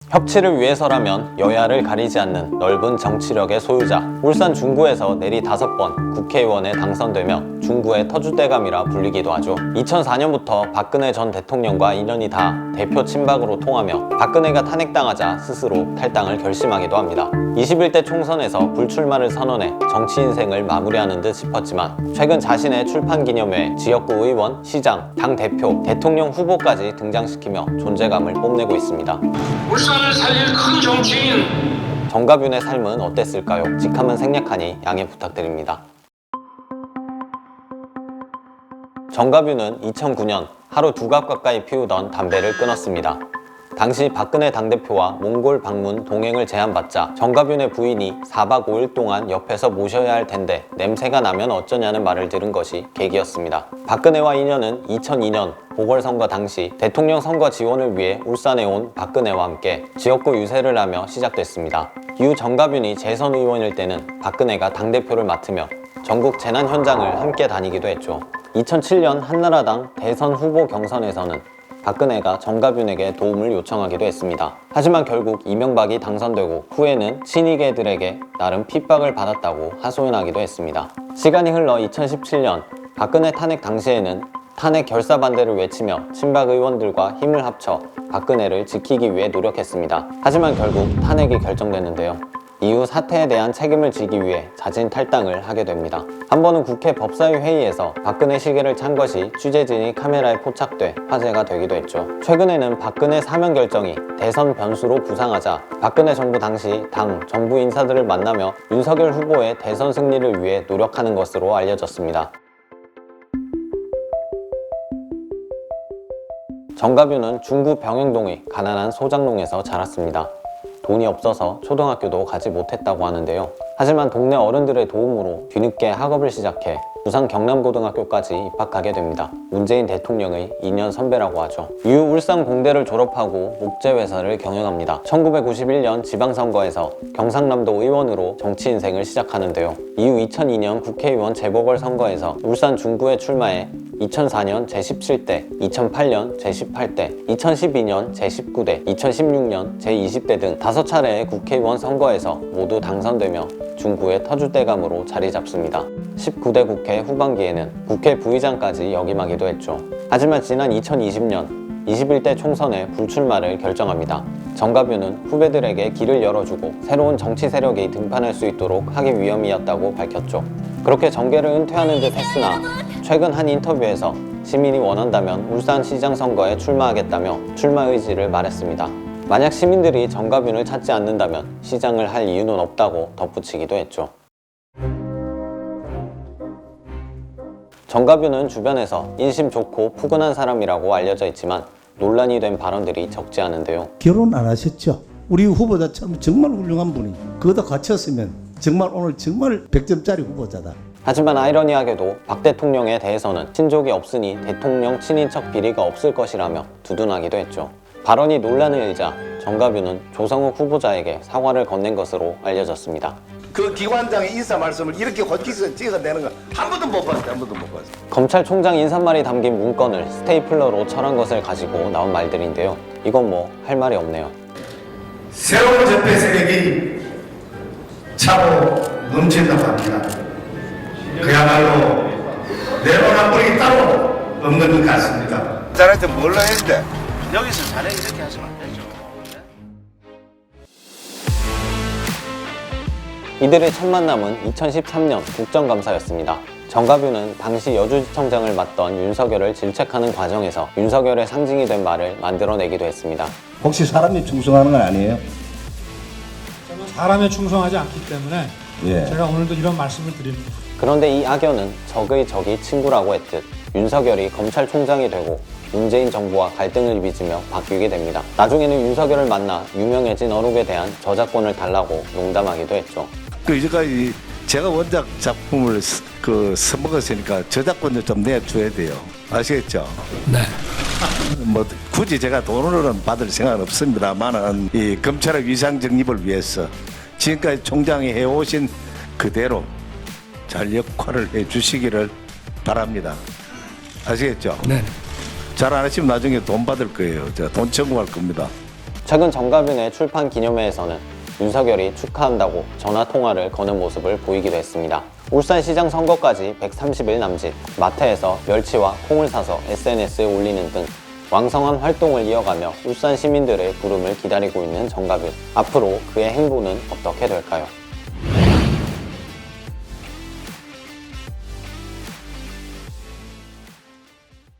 협치를 위해서라면 여야를 가리지 않는 넓은 정치력의 소유자, 울산 중구에서 내리 5번 국회의원에 당선되며 중구의 터줏대감이라 불리기도 하죠. 2004년부터 박근혜 전 대통령과 인연이 다 대표 친박으로 통하며 박근혜가 탄핵당하자 스스로 탈당을 결심하기도 합니다. 21대 총선에서 불출마를 선언해 정치 인생을 마무리하는 듯 싶었지만 최근 자신의 출판 기념회에 지역구 의원, 시장, 당대표, 대통령 후보까지 등장시키며 존재감을 뽐내고 있습니다. 울산을 살릴 큰 정치인 정가뷴의 삶은 어땠을까요? 직함은 생략하니 양해 부탁드립니다. 정가뷴은 2009년 하루 2갑 가까이 피우던 담배를 끊었습니다. 당시 박근혜 당대표와 몽골 방문 동행을 제안받자 정가뷴의 부인이 4박 5일 동안 옆에서 모셔야 할 텐데 냄새가 나면 어쩌냐는 말을 들은 것이 계기였습니다. 박근혜와 인연은 2002년 보궐선거 당시 대통령 선거 지원을 위해 울산에 온 박근혜와 함께 지역구 유세를 하며 시작됐습니다. 이후 정가뷴이 재선 의원일 때는 박근혜가 당대표를 맡으며 전국 재난 현장을 함께 다니기도 했죠. 2007년 한나라당 대선 후보 경선에서는 박근혜가 정가뷴에게 도움을 요청하기도 했습니다. 하지만 결국 이명박이 당선되고 후에는 친이계들에게 나름 핍박을 받았다고 하소연하기도 했습니다. 시간이 흘러 2017년 박근혜 탄핵 당시에는 탄핵 결사 반대를 외치며 친박 의원들과 힘을 합쳐 박근혜를 지키기 위해 노력했습니다. 하지만 결국 탄핵이 결정됐는데요. 이후 사태에 대한 책임을 지기 위해 자진 탈당을 하게 됩니다. 한 번은 국회 법사위 회의에서 박근혜 시계를 찬 것이 취재진이 카메라에 포착돼 화제가 되기도 했죠. 최근에는 박근혜 사면 결정이 대선 변수로 부상하자 박근혜 정부 당시 당, 정부 인사들을 만나며 윤석열 후보의 대선 승리를 위해 노력하는 것으로 알려졌습니다. 정가뷴은 중구 병영동의 가난한 소장농에서 자랐습니다. 돈이 없어서 초등학교도 가지 못했다고 하는데요. 하지만 동네 어른들의 도움으로 뒤늦게 학업을 시작해 부산 경남고등학교까지 입학하게 됩니다. 문재인 대통령의 2년 선배라고 하죠. 이후 울산 공대를 졸업하고 목재회사를 경영합니다. 1991년 지방선거에서 경상남도 의원으로 정치 인생을 시작하는데요. 이후 2002년 국회의원 재보궐선거에서 울산 중구에 출마해 2004년 제17대, 2008년 제18대, 2012년 제19대, 2016년 제20대 등 5차례의 국회의원 선거에서 모두 당선되며 중구의 터줏대감으로 자리 잡습니다. 19대 국회 후반기에는 국회 부의장까지 역임하기도 했죠. 하지만 지난 2020년 21대 총선에 불출마를 결정합니다. 정가뷴은 후배들에게 길을 열어주고 새로운 정치 세력이 등판할 수 있도록 하기 위함이었다고 밝혔죠. 그렇게 정계를 은퇴하는 듯 했으나 최근 한 인터뷰에서 시민이 원한다면 울산시장 선거에 출마하겠다며 출마 의지를 말했습니다. 만약 시민들이 정가뷴을 찾지 않는다면 시장을 할 이유는 없다고 덧붙이기도 했죠. 정가뷴은 주변에서 인심 좋고 푸근한 사람이라고 알려져 있지만 논란이 된 발언들이 적지 않은데요. 결혼 안 하셨죠? 우리 후보자 참 정말 훌륭한 분이 그거다 갖췄으면 정말 오늘 정말 100점짜리 후보자다. 하지만 아이러니하게도 박 대통령에 대해서는 친족이 없으니 대통령 친인척 비리가 없을 것이라며 두둔하기도 했죠. 발언이 논란을 일자 정가뷴은 조성욱 후보자에게 사과를 건넨 것으로 알려졌습니다. 그 기관장의 인사 말씀을 이렇게 헛기서 찍어내는 거 한 번도 못 봤어요. 한 번도 못 봤어요. 검찰총장 인사말이 담긴 문건을 스테이플러로 철한 것을 가지고 나온 말들인데요. 이건 뭐 할 말이 없네요. 새로운 적폐 세력이 차고 넘친다고 합니다. 그야말로 내로남 뿌리 따로 없는 것 같습니다. 자네한테 뭘로 했는데? 여기서 자네 이렇게 하시면 안 되죠. 이들의 첫 만남은 2013년 국정감사였습니다. 정가뷴은 당시 여주지청장을 맡던 윤석열을 질책하는 과정에서 윤석열의 상징이 된 말을 만들어내기도 했습니다. 혹시 사람이 충성하는 건 아니에요? 저는 사람에 충성하지 않기 때문에 예. 제가 오늘도 이런 말씀을 드립니다. 그런데 이 악연은 적의 적이 친구라고 했듯 윤석열이 검찰총장이 되고 문재인 정부와 갈등을 빚으며 바뀌게 됩니다. 나중에는 윤석열을 만나 유명해진 어록에 대한 저작권을 달라고 농담하기도 했죠. 그 이제까지 제가 원작 작품을 써먹었으니까 저작권을 좀 내줘야 돼요. 아시겠죠? 네. 뭐 굳이 제가 돈으로는 받을 생각은 없습니다만은 이 검찰의 위상 정립을 위해서 지금까지 총장이 해오신 그대로 잘 역할을 해주시기를 바랍니다. 아시겠죠? 네. 잘 안 하시면 나중에 돈 받을 거예요. 제가 돈 청구할 겁니다. 최근 정가빈의 출판 기념회에서는 윤석열이 축하한다고 전화통화를 거는 모습을 보이기도 했습니다. 울산시장 선거까지 130일 남짓, 마트에서 멸치와 콩을 사서 SNS에 올리는 등 왕성한 활동을 이어가며 울산 시민들의 부름을 기다리고 있는 정가빈. 앞으로 그의 행보는 어떻게 될까요?